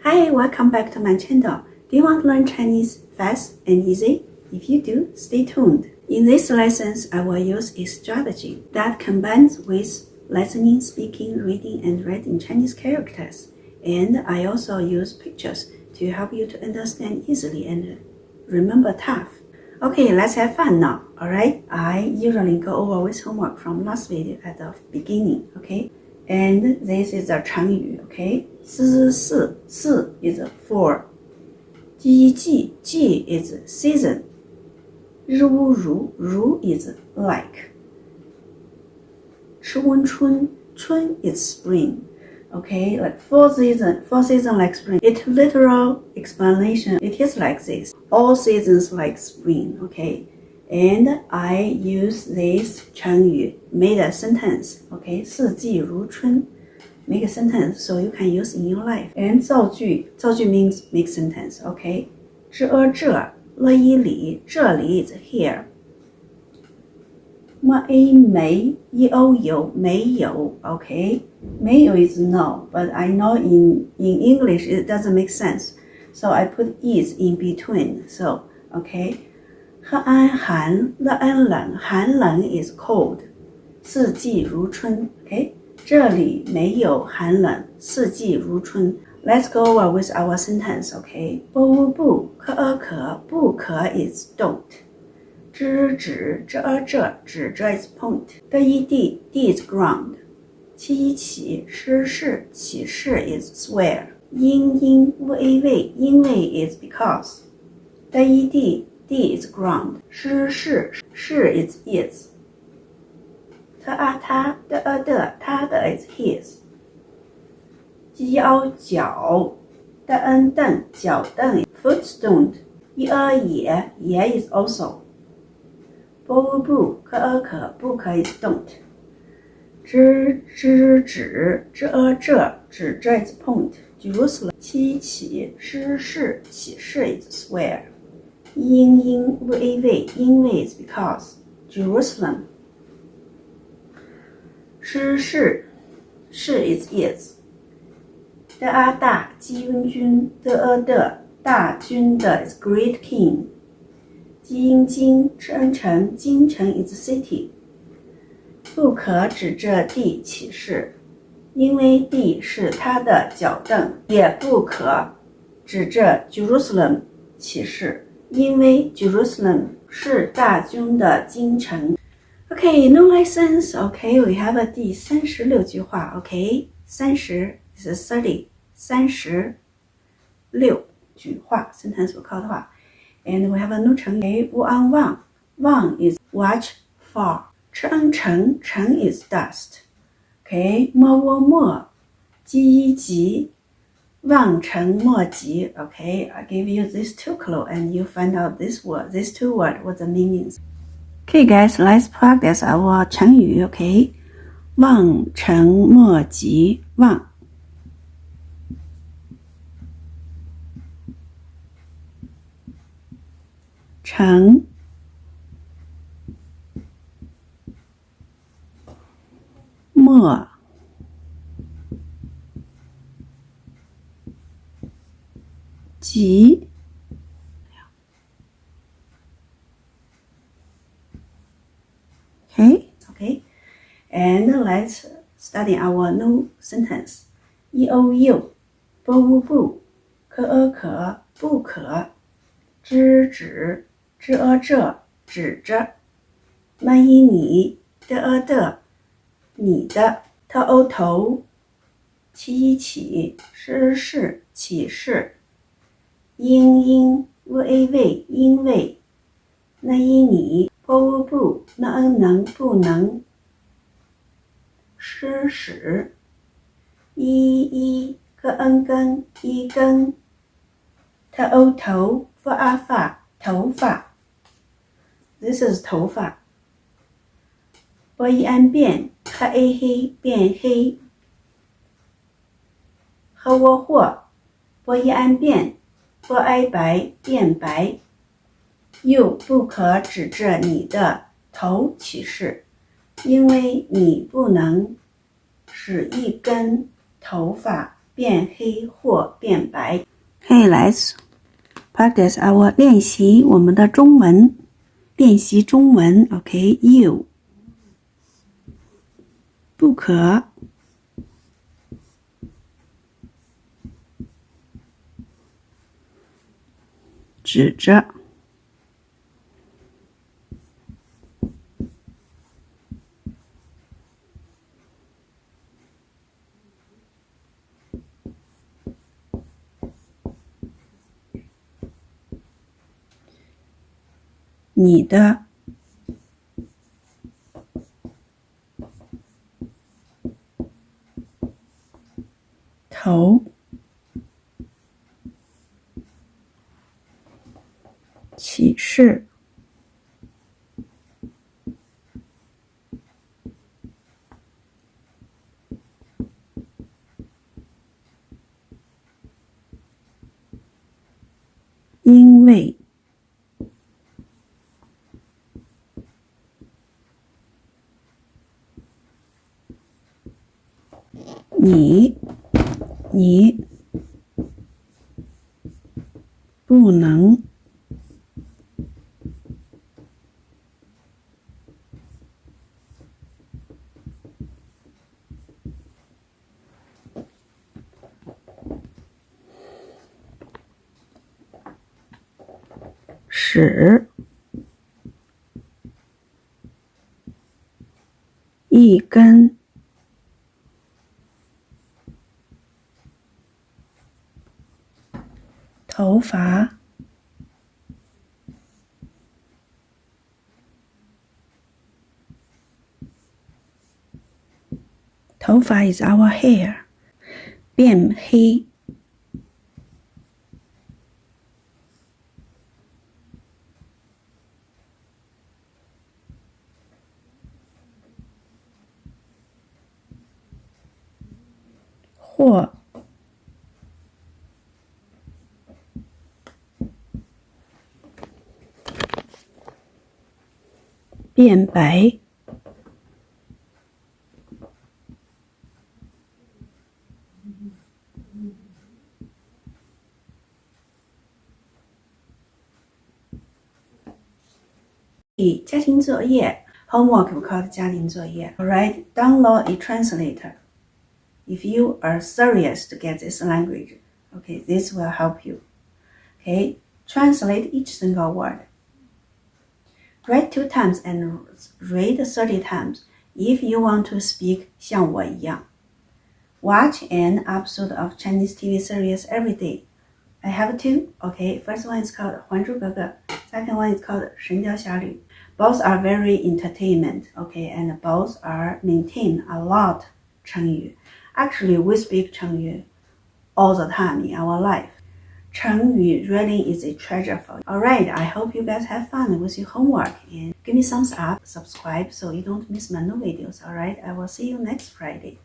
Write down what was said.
Hi, welcome back to my channel. Do you want to learn Chinese fast and easy? If you do, stay tuned. In these lessons, I will use a strategy that combines with listening, speaking, reading, and writing Chinese characters. And I also use pictures to help you to understand easily and remember tough. Okay, let's have fun now, alright? I usually go over with homework from last video at the beginning, okay? And this is a 成语, okay? 四 is for. 季 is season. 如 is like. 春 is spring. Okay, like four season like spring. Its literal explanation, it is like this. All seasons like spring, okay? And I use this 成语 made a sentence, okay? 四季如春 make a sentence so you can use in your life. And 造句 means make sentence, okay? 这乐一里这里 is here. 没有 okay? 没有 is no, but I know in English it doesn't make sense. So I put is in between, so, okay? 乐安冷 is cold. 四季如春 okay? 这里没有寒冷四季如春 Let's go over with our sentence, okay? 不可 is don't. 指这 is point. D is ground. 起誓 is swear. 因为 is because. D is ground. 是 is. 他的 is his. 脚凳 footstool. 也 is also. 不可 is don't. 指这 is point. Jerusalem. 起誓 is swear. 因为 is because. Jerusalem. 是 is. 大军大军的 is great king. 京城 is city. 不可指着地起誓，因为地是他的脚凳，也不可指着 Jerusalem 起誓，因为 Jerusalem 是大军的京城。Okay, no lessons. Okay, we have 第36句话。Okay, 30 is 30. 36句话 sentence 不考的话。And we have a new 成语勿安忘 is watch for. 成 is dust. Okay, 默急望尘莫及 Okay, I give you these two clues and you find out these two words, what the meanings. Okay guys, let's practice our 成语 Okay, 望尘莫及望尘莫及Okay, and let's study our new sentence. 不可不可指这指着你的你的头起誓起誓因为那你不能不使根一根头发 This is 头发波一安变黑变黑和我或波一安变波哀白变白又不可指着你的头起誓，因为你不能使一根头发变黑或变白。Hey, let's practice our 练习我们的中文。练习中文 ，OK， you 不可指着你的头启示因为你不能使一根头发is our hair 变黑或变白家庭作业 homework we call 家庭作业 Alright, download a translator if you are serious to get this language. Okay, this will help you. Okay, translate each single word. Write 2 times and read 30 times if you want to speak 像我一样. Watch an episode of Chinese TV series every day. I have 2. Okay, first one is called 还珠格格. Second one is called 神雕侠侣. Both are very entertainment. Okay, and both are maintain a lot 成语. Actually, we speak 成语 all the time in our life. 成语 really is a treasure for you. Alright, I hope you guys have fun with your homework and give me thumbs up, subscribe so you don't miss my new videos. Alright, I will see you next Friday.